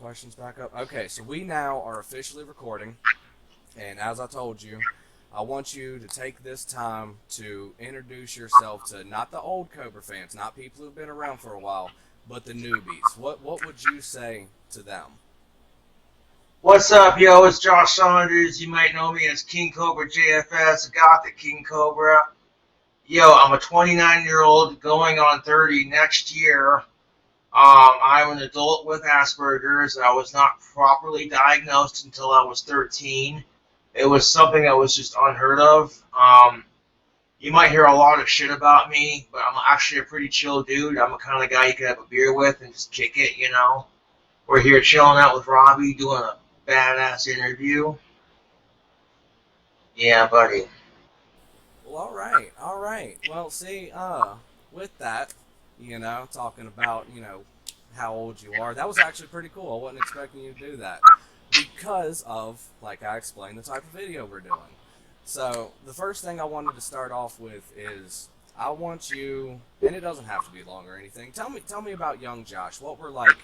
questions back up. Okay, so we now are officially recording, and as I told you, I want you to take this time to introduce yourself to not the old Cobra fans, not people who've been around for a while, but the newbies. What would you say to them? What's up, yo? It's Josh Saunders. You might know me as King Cobra JFS, Gothic King Cobra. Yo, I'm a 29-year-old going on 30 next year. I'm an adult with Asperger's. I was not properly diagnosed until I was 13. It was something that was just unheard of. You might hear a lot of shit about me, but I'm actually a pretty chill dude. I'm the kind of guy you can have a beer with and just kick it, you know. We're here chilling out with Robbie, doing a badass interview. Yeah, buddy. Well, all right, all right. Well, see, with that, talking about, how old you are, that was actually pretty cool. I wasn't expecting you to do that because of, like I explained, the type of video we're doing. So, the first thing I wanted to start off with is I want you, and it doesn't have to be long or anything. Tell me about young Josh. What were like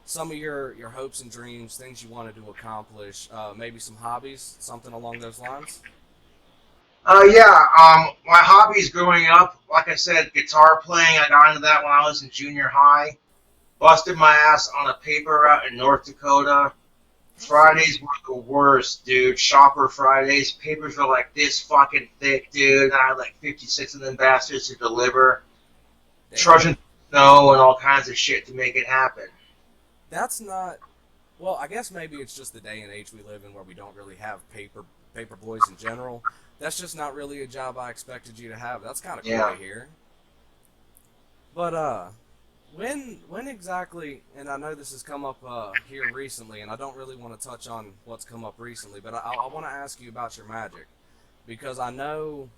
some of your hopes and dreams, things you wanted to accomplish, maybe some hobbies, something along those lines? My hobbies growing up, like I said, guitar playing. I got into that when I was in junior high. Busted my ass on a paper route in North Dakota. Fridays were the worst, dude. Shopper Fridays. Papers were like this fucking thick, dude. And I had like 56 of them bastards to deliver. Damn. Trudging snow and all kinds of shit to make it happen. That's not. Well, I guess maybe it's just the day and age we live in where we don't really have paper boys in general. That's just not really a job I expected you to have. That's kind of cool Yeah. to hear. But when exactly? And I know this has come up here recently, and I don't really want to touch on what's come up recently, but I want to ask you about your magic because I know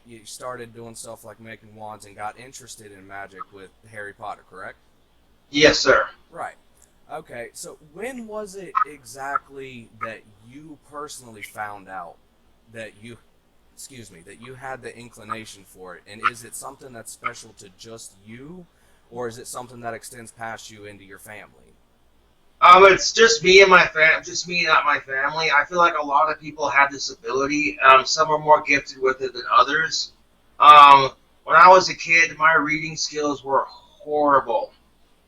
you started doing stuff like making wands and got interested in magic with Harry Potter, correct? Yes, sir. Right. Okay, so when was it exactly that you personally found out that that you had the inclination for it? And is it something that's special to just you, or is it something that extends past you into your family? It's just me and just me, not my family. I feel like a lot of people have this ability. Some are more gifted with it than others. Um, when I was a kid, my reading skills were horrible.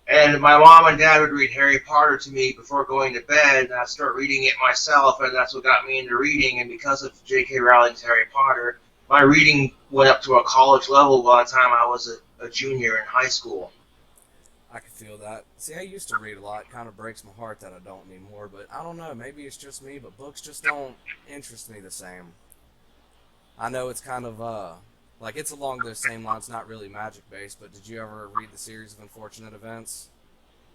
And my mom and dad would read Harry Potter to me before going to bed, and I'd start reading it myself, and that's what got me into reading. And because of J.K. Rowling's Harry Potter, my reading went up to a college level by the time I was a junior in high school. I can feel that. See, I used to read a lot. It kind of breaks my heart that I don't anymore, but I don't know. Maybe it's just me, but books just don't interest me the same. I know it's kind of, like it's along those same lines, not really magic based, but did you ever read the series of Unfortunate Events?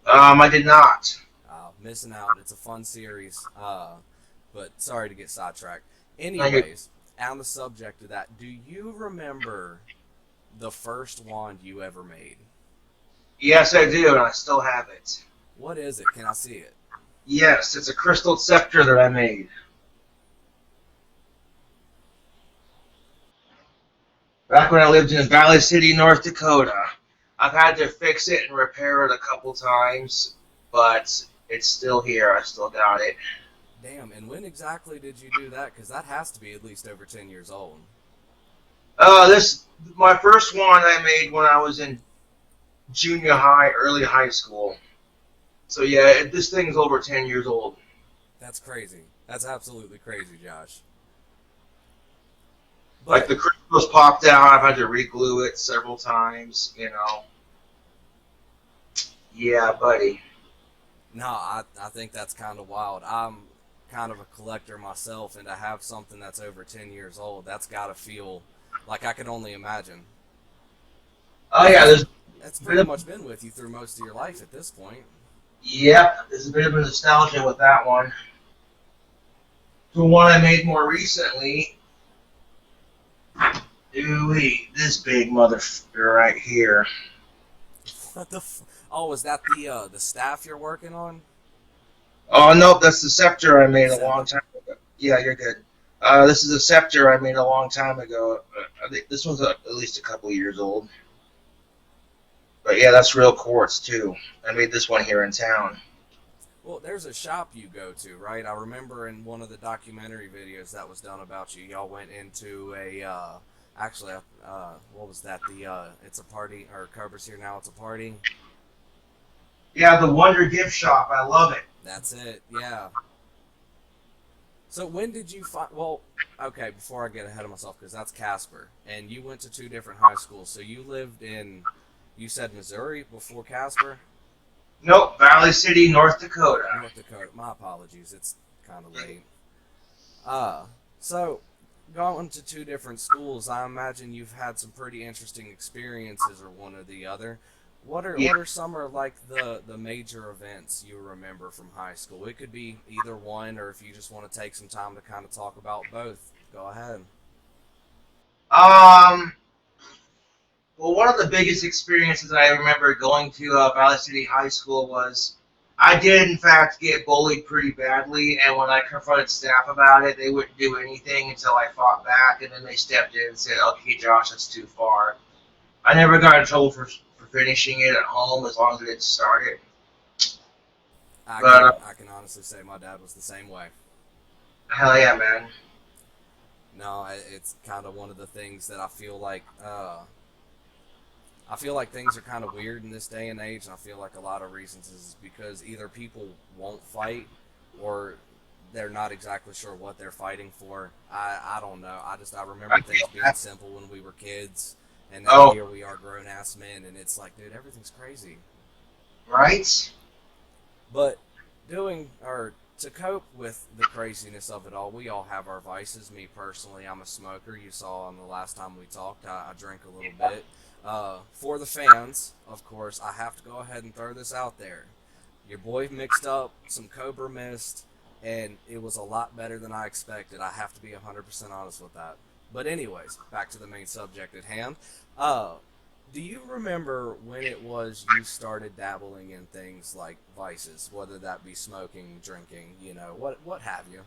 I did not. Missing out. It's a fun series. But sorry to get sidetracked. No, you're, Anyways, on the subject of that, do you remember the first wand you ever made? yes, I do, and I still have it. What is it? Can I see it? Yes, it's a crystal scepter that I made. Back when I lived in Valley City, North Dakota. I've had to fix it and repair it a couple times, but it's still here. I still got it. Damn, and when exactly did you do that? Because that has to be at least over 10 years old. This my first one I made when I was in junior high, early high school. So yeah, this thing's over 10 years old. That's crazy. That's absolutely crazy, Josh. Like But the crystals popped out. I've had to re-glue it several times. You know. Yeah, buddy. no, I think that's kind of wild. I'm kind of a collector myself, and to have something that's over 10 years old, that's got to feel like I can only imagine. Oh Because yeah, that's, there's that's a bit pretty of much been with you through most of your life at this point. yep, there's a bit of a nostalgia with that one. The one I made more recently, ooh, this big motherfucker right here. What the? Oh, is that the staff you're working on? Oh nope, that's the scepter I made a long Scepter. time ago. Yeah, you're good. This is a scepter I made a long time ago. I think this one's at least a couple years old. But yeah, that's real quartz too. I made this one here in town. Well, there's a shop you go to, right? I remember in one of the documentary videos that was done about you, y'all went into a, actually, what was that? It's a party, or Cobra's here now, it's a party. Yeah, the Wonder Gift Shop. I love it. That's it, yeah. So when did you find, well, okay, before I get ahead of myself, because that's Casper, and you went to two different high schools, so you lived in, you said Missouri before Casper? Nope, Valley City, North Dakota. North Dakota. My apologies, it's kind of late. Uh, so going to two different schools, I imagine you've had some pretty interesting experiences, or one or the other. Yeah. What are some of like the major events you remember from high school? It could be either one, or if you just want to take some time to kind of talk about both, go ahead. Um, well, one of the biggest experiences I remember going to Valley City High School was I did, in fact, get bullied pretty badly, and when I confronted staff about it, they wouldn't do anything until I fought back, and then they stepped in and said, okay, Josh, that's too far. I never got in trouble for finishing it at home as long as it didn't start it. But I can honestly say my dad was the same way. hell yeah, man. No, it's kind of one of the things that I feel like things are kind of weird in this day and age, and I feel like a lot of reasons is because either people won't fight, or they're not exactly sure what they're fighting for. I don't know. I remember I things feel being that. simple when we were kids, and now Oh, here we are grown ass men, and it's like, dude, everything's crazy. right? But doing or to cope with the craziness of it all, we all have our vices. Me personally, I'm a smoker. You saw on the last time we talked, I drink a little bit. For the fans, of course, I have to go ahead and throw this out there. Your boy mixed up some Cobra Mist, and it was a lot better than I expected. I have to be 100% honest with that. But anyways, back to the main subject at hand. Uh, do you remember when it was you started dabbling in things like vices, whether that be smoking, drinking, what have you?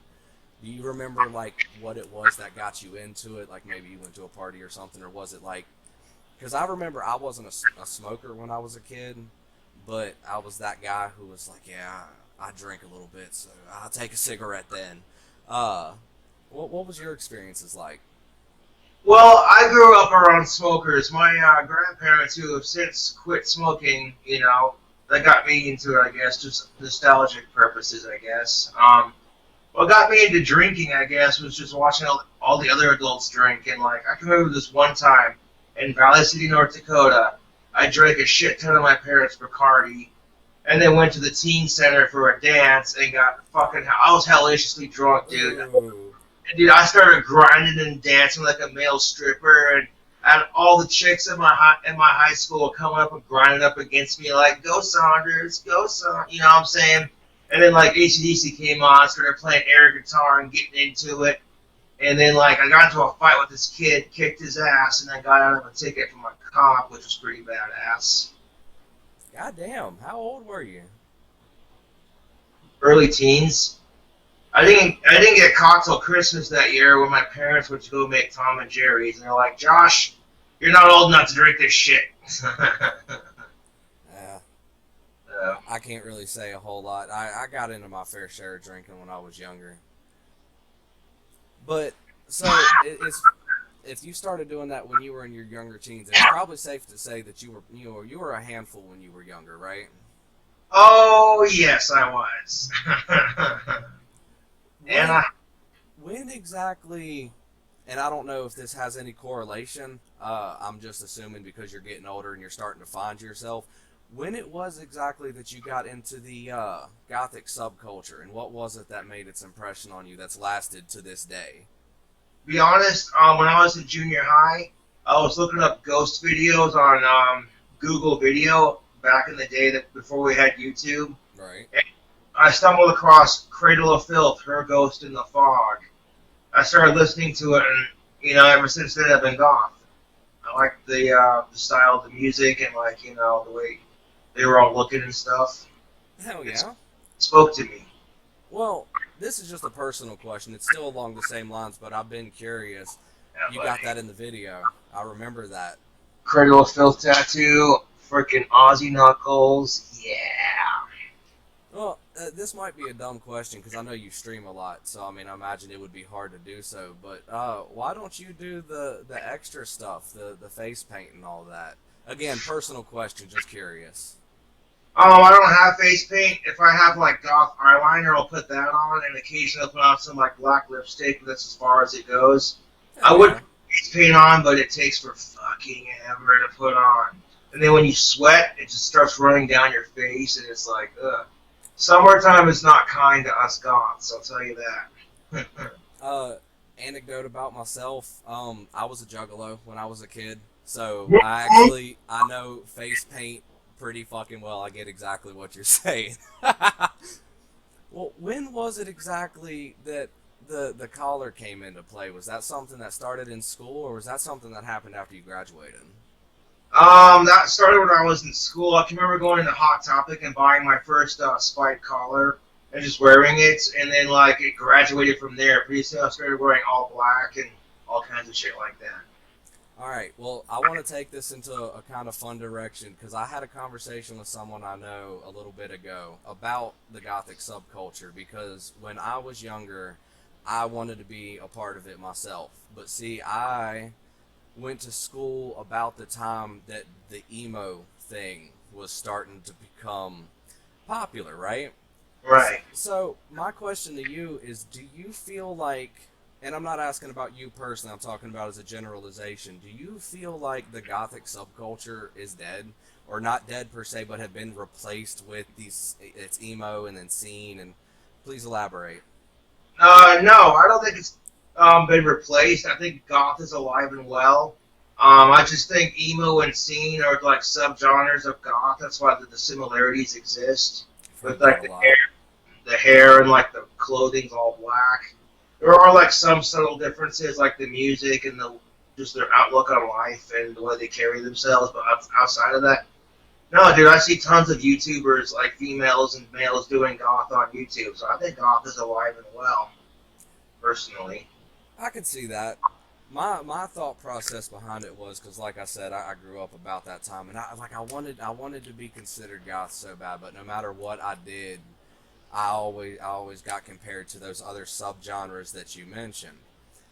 Do you remember like what it was that got you into it? Like maybe you went to a party or something, or was it like? Because I remember I wasn't a smoker when I was a kid, but I was that guy who was like, yeah, I drink a little bit, so I'll take a cigarette then. Uh, what was your experiences like? Well, I grew up around smokers. My grandparents, who have since quit smoking, that got me into it, I guess, just nostalgic purposes, I guess. What got me into drinking, I guess, was just watching all the other adults drink. And, like, I can remember this one time in Valley City, North Dakota, I drank a shit ton of my parents' Bacardi, and then went to the teen center for a dance and got fucking, I was hellaciously drunk, dude. Ooh, And dude, I started grinding and dancing like a male stripper, and all the chicks in my high school were coming up and grinding up against me like, "Go Saunders, go Saunders," you know what I'm saying? And then like ACDC came on, started playing air guitar and getting into it, and then like I got into a fight with this kid, kicked his ass, and I got out of a ticket from a cop, which was pretty badass. goddamn! How old were you? Early teens. I didn't get caught till Christmas that year when my parents went to go make Tom and Jerry's, and they're like, "Josh, you're not old enough to drink this shit." Uh, uh, I can't really say a whole lot. I got into my fair share of drinking when I was younger, but so it's if you started doing that when you were in your younger teens, it's probably safe to say that you were a handful when you were younger, right? oh yes, I was. and When I when exactly? And I don't know if this has any correlation. I'm just assuming because you're getting older and you're starting to find yourself. When it was exactly that you got into the gothic subculture, and what was it that made its impression on you that's lasted to this day? be honest, when I was in junior high, I was looking up ghost videos on Google Video back in the day that before we had YouTube. Right. And I stumbled across Cradle of Filth, Her Ghost in the Fog. I started listening to it, and ever since then I've been goth. I like the style of the music and like the way they were all looking and stuff. Hell It yeah. spoke to me. Well, this is just a personal question. It's still along the same lines, but I've been curious. Yeah, You got buddy. that in the video. I remember that. Cradle of Filth tattoo, freaking Aussie knuckles. Yeah. Well, This might be a dumb question because I know you stream a lot, so I mean, I imagine it would be hard to do so. But why don't you do the extra stuff, the face paint and all that? Again, personal question, just curious. Oh, I don't have face paint. If I have like goth eyeliner, I'll put that on, and occasionally I'll put on some like black lipstick. But that's as far as it goes. I Heck would yeah. put face paint on, but it takes for fucking ever to put on. And then when you sweat, it just starts running down your face, and it's like, ugh. Summertime is not kind to us goths. I'll tell you that. Uh, Anecdote about myself. I was a juggalo when I was a kid, so I know face paint pretty fucking well. I get exactly what you're saying. Well, when was it exactly that the collar came into play? Was that something that started in school, or was that something that happened after you graduated? That started when I was in school. I can remember going into Hot Topic and buying my first spike collar and just wearing it, and then like it graduated from there. Pretty soon I started wearing all black and all kinds of shit like that. All right. Well, I want to take this into a kind of fun direction because I had a conversation with someone I know a little bit ago about the Gothic subculture because when I was younger, I wanted to be a part of it myself. But see, I went to school about the time that the emo thing was starting to become popular, right? Right. So, my question to you is do you feel like, and I'm not asking about you personally, I'm talking about as a generalization, do you feel like the gothic subculture is dead? Or not dead per se, but have been replaced with these, it's emo and then scene, and please elaborate. No, I don't think it's been replaced. I think goth is alive and well. I just think emo and scene are like subgenres of goth. That's why the similarities exist I've with heard that like a lot. the hair and like the clothing's all black. There are like some subtle differences, like the music and the just their outlook on life and the way they carry themselves. But outside of that, no, dude, I see tons of YouTubers, like females and males, doing goth on YouTube. So I think goth is alive and well, personally. I could see that. My thought process behind it was because, like I said, I grew up about that time, and I wanted to be considered goth so bad, but no matter what I did, I always got compared to those other subgenres that you mentioned.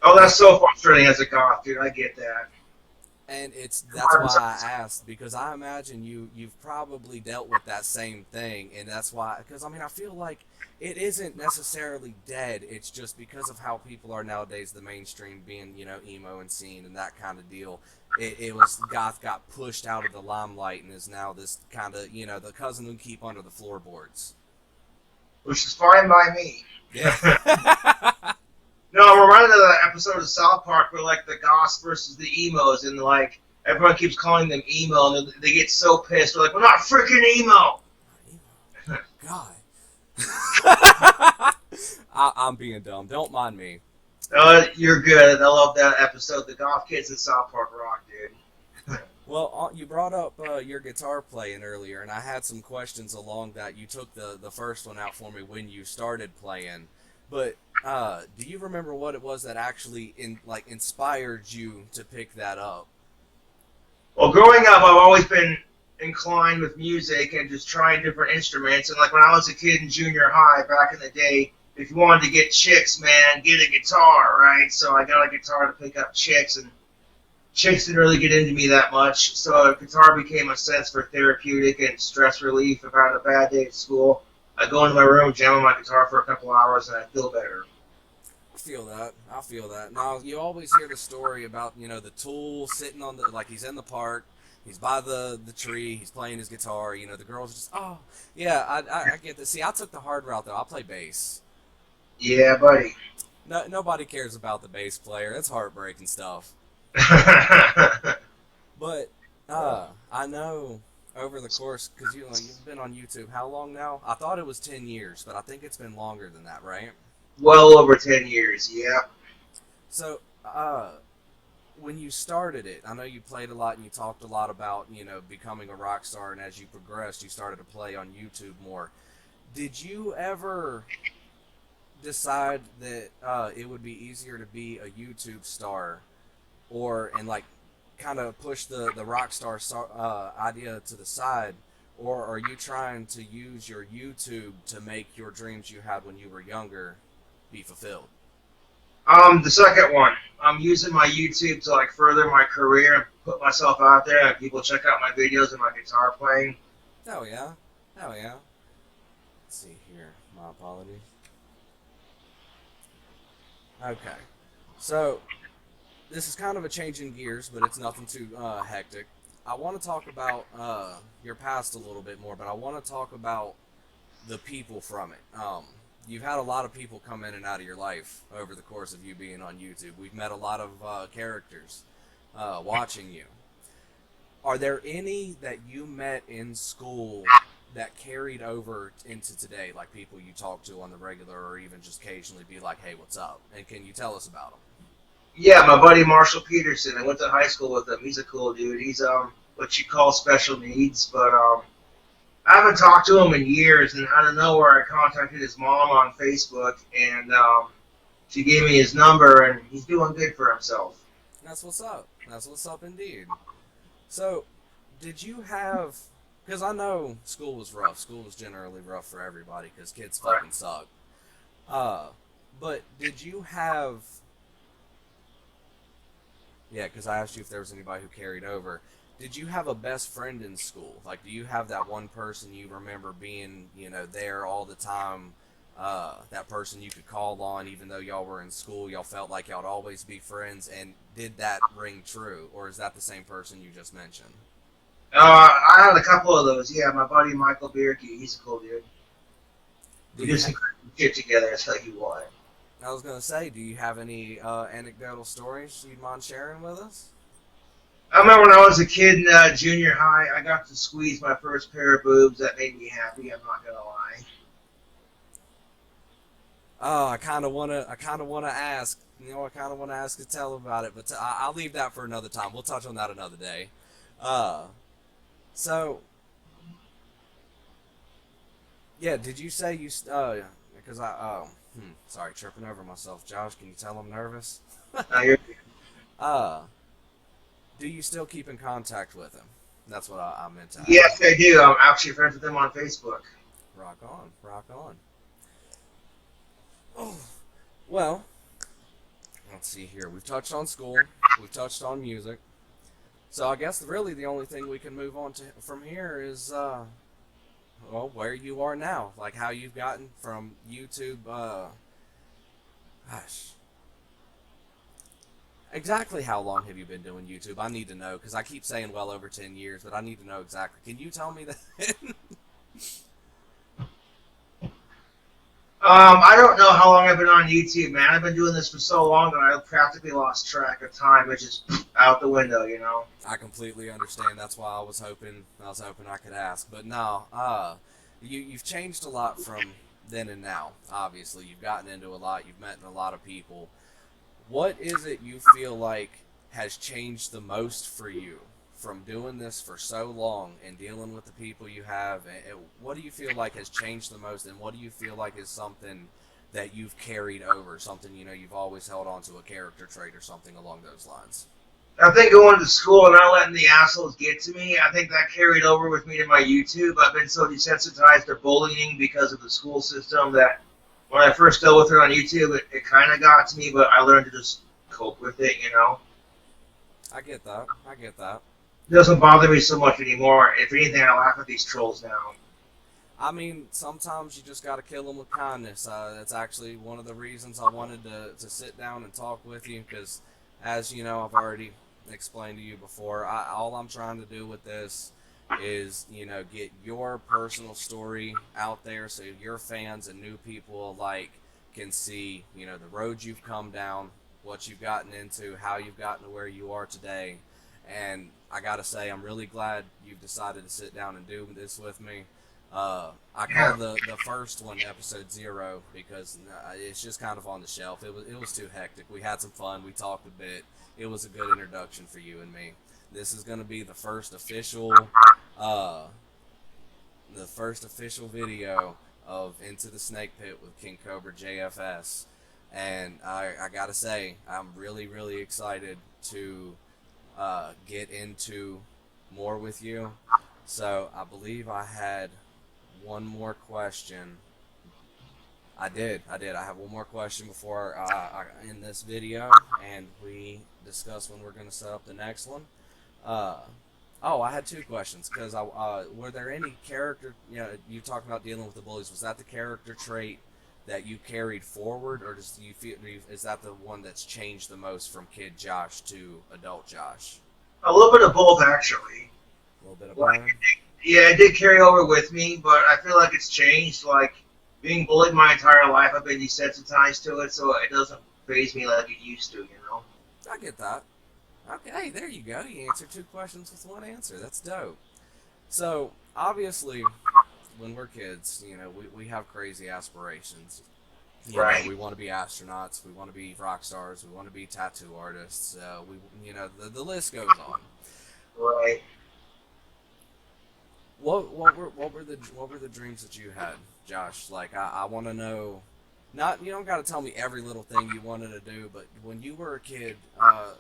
Oh, And that's so frustrating as a goth, dude. I get that. that's why I asked because I imagine you've probably dealt with that same thing, and that's why because I mean I feel like it isn't necessarily dead. It's just because of how people are nowadays, the mainstream being emo and scene and that kind of deal. It was goth got pushed out of the limelight and is now this kind of the cousin who keep under the floorboards. Which is fine by me. Yeah. No, I'm reminded of that episode of South Park where like the goths versus the emos, and like everyone keeps calling them emo, and they get so pissed. They're like, "We're not freaking emo." God. I'm being dumb. Don't mind me. You're good. I love that episode. The goth kids in South Park rock, dude. Well, you brought up your guitar playing earlier, and I had some questions along that. You took the first one out for me when you started playing, but do you remember what it was that actually inspired you to pick that up? Well, growing up, I've always been inclined with music and just trying different instruments. And like when I was a kid in junior high back in the day, if you wanted to get chicks, man, get a guitar, right? So I got a guitar to pick up chicks, and chicks didn't really get into me that much. So a guitar became a sense for therapeutic and stress relief. If I had a bad day at school, I go into my room, jam on my guitar for a couple hours, and I feel better. I feel that. I feel that. Now you always hear the story about the tool sitting on the like he's in the park, he's by the tree, he's playing his guitar. The girls just yeah. I get this. See, I took the hard route though. I play bass. Yeah, buddy. No, nobody cares about the bass player. It's heartbreaking stuff. But I know over the course because you've been on YouTube how long now? I thought it was 10 years, but I think it's been longer than that, right? Well over 10 years, yeah. So when you started it, I know you played a lot and you talked a lot about becoming a rock star, and as you progressed, you started to play on YouTube more. Did you ever decide that it would be easier to be a YouTube star, or and like kind of push the rock star idea to the side, or are you trying to use your YouTube to make your dreams you had when you were younger be fulfilled? The second one. I'm using my YouTube to like further my career and put myself out there, and people check out my videos and my guitar playing. Oh yeah, oh yeah. Let's see here. My apologies. Okay, so this is kind of a change in gears, but it's nothing too hectic. I want to talk about your past a little bit more, but I want to talk about the people from it. You've had a lot of people come in and out of your life over the course of you being on YouTube. We've met a lot of characters watching you. Are there any that you met in school that carried over into today, like people you talk to on the regular, or even just occasionally be like, "Hey, what's up?" And can you tell us about them? Yeah, my buddy Marshall Peterson. I went to high school with him. He's a cool dude. He's what you call special needs, but I haven't talked to him in years. And out of nowhere, I contacted his mom on Facebook, and she gave me his number, and he's doing good for himself. That's what's up. That's what's up indeed. So, did you have? Because I know school was rough. School was generally rough for everybody because kids Right. fucking suck. Uh, but did you have? Yeah, because I asked you if there was anybody who carried over. Did you have a best friend in school? Like, do you have that one person you remember being, there all the time? That person you could call on, even though y'all were in school, y'all felt like y'all'd always be friends. And did that ring true, or is that the same person you just mentioned? I had a couple of those. Yeah, my buddy Michael Bierke. He's a cool dude. Do We you? do some shit together. I tell you what. I was gonna say, do you have any anecdotal stories you'd mind sharing with us? I remember when I was a kid in junior high, I got to squeeze my first pair of boobs. That made me happy. I'm not gonna lie. Oh, I kind of wanna ask. I kind of want to ask to tell about it, but I'll leave that for another time. We'll touch on that another day. Uh, so yeah, did you say you? Because sorry, tripping over myself. Josh, can you tell I'm nervous? Now you're, uh, do you still keep in contact with him? That's what I meant to yes, ask. I do. I'm actually friends with him on Facebook. Rock on, rock on. Oh, well, let's see here. We've touched on school. We've touched on music. So I guess really the only thing we can move on to from here is well, where you are now, like how you've gotten from YouTube. Gosh, exactly how long have you been doing YouTube? I need to know because I keep saying well over 10 years, but I need to know exactly. Can you tell me that? I don't know how long I've been on YouTube, man. I've been doing this for so long that I practically lost track of time, which is out the window. I completely understand. That's why I was hoping I could ask, but no. You've changed a lot from then and now. Obviously, you've gotten into a lot. You've met a lot of people. What is it you feel like has changed the most for you from doing this for so long and dealing with the people you have? What do you feel like has changed the most, and what do you feel like is something that you've carried over, something you've always held on to, a character trait or something along those lines? I think going to school and not letting the assholes get to me, I think that carried over with me to my YouTube. I've been so desensitized to bullying because of the school system that when I first dealt with it on YouTube, it kind of got to me, but I learned to just cope with it. I get that. I get that. It doesn't bother me so much anymore. If anything, I laugh at these trolls now. I mean, sometimes you just got to kill them with kindness. That's actually one of the reasons I wanted to sit down and talk with you because, as you know, I've already explained to you before, all I'm trying to do with this is, get your personal story out there so your fans and new people alike can see, the road you've come down, what you've gotten into, how you've gotten to where you are today. And I got to say, I'm really glad you've decided to sit down and do this with me. I call Yeah. the first one episode 0 because it's just kind of on the shelf. It was too hectic. We had some fun. We talked a bit. It was a good introduction for you and me. This is going to be uh, the first official video of Into the Snake Pit with King Cobra JFS, and I gotta say I'm really really excited to get into more with you. So I believe I had one more question. I have one more question before I end this video, and we discuss when we're going to set up the next one. Uh, oh, I had two questions because were there any character? You talked about dealing with the bullies. Was that the character trait that you carried forward, or does you feel is that the one that's changed the most from kid Josh to adult Josh? A little bit of both, actually. A little bit of Like, both. yeah, it did carry over with me, but I feel like it's changed. Like, being bullied my entire life, I've been desensitized to it, so it doesn't phase me like it used to, you know? I get that. Okay, there you go. You answered two questions with one answer. That's dope. So obviously, when we're kids, we have crazy aspirations. Right. We want to be astronauts, we want to be rock stars, we want to be tattoo artists. The list goes on. Right. What were the dreams that you had, Josh? Like I want to know. Not you don't got to tell me every little thing you wanted to do, but when you were a kid,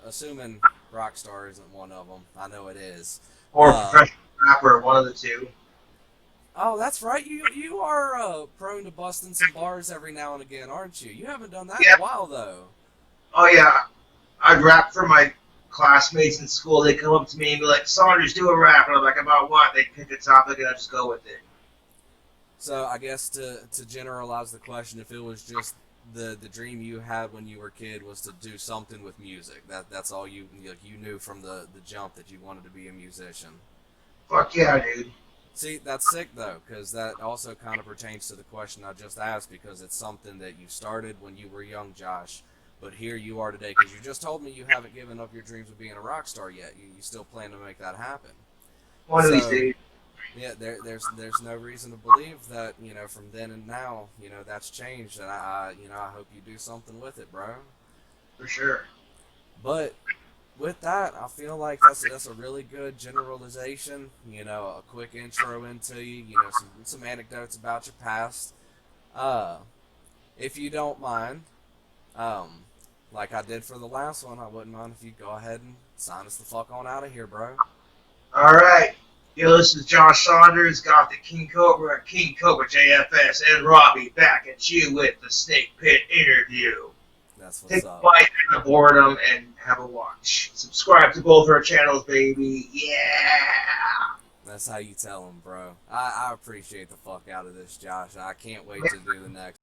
assuming rock star isn't one of them, I know it is. Or a Uh, professional rapper, one of the two. oh, that's right. You are prone to busting some bars every now and again, aren't you? You haven't done that in Yeah. a while though. Oh, yeah. I'd rap for my classmates in school. They'd come up to me and be like, Saunders, do a rap. And I'm like, about what? They'd pick a topic and I'd just go with it. So I guess to generalize the question, if it was just the dream you had when you were a kid was to do something with music, that's all you knew from the jump that you wanted to be a musician. Fuck yeah, dude. See, that's sick though, because that also kind of pertains to the question I just asked, because it's something that you started when you were young, Josh. But here you are today, because you just told me you haven't given up your dreams of being a rock star yet. You still plan to make that happen. One of these So days. yeah, there's no reason to believe that from then and now that's changed, and I hope you do something with it, bro. For sure. But with that, I feel like that's a really good generalization. A quick intro into you. Some anecdotes about your past. Uh, if you don't mind, um, like I did for the last one, I wouldn't mind if you go ahead and sign us the fuck on out of here, bro. All right. Yo, this is Josh Saunders, got the King Cobra, King Cobra JFS, and Robbie back at you with the Snake Pit interview. That's what's Take a up. bite out of boredom and have a watch. Subscribe to both our channels, baby. Yeah. That's how you tell them, bro. I appreciate the fuck out of this, Josh. I can't wait to do the next.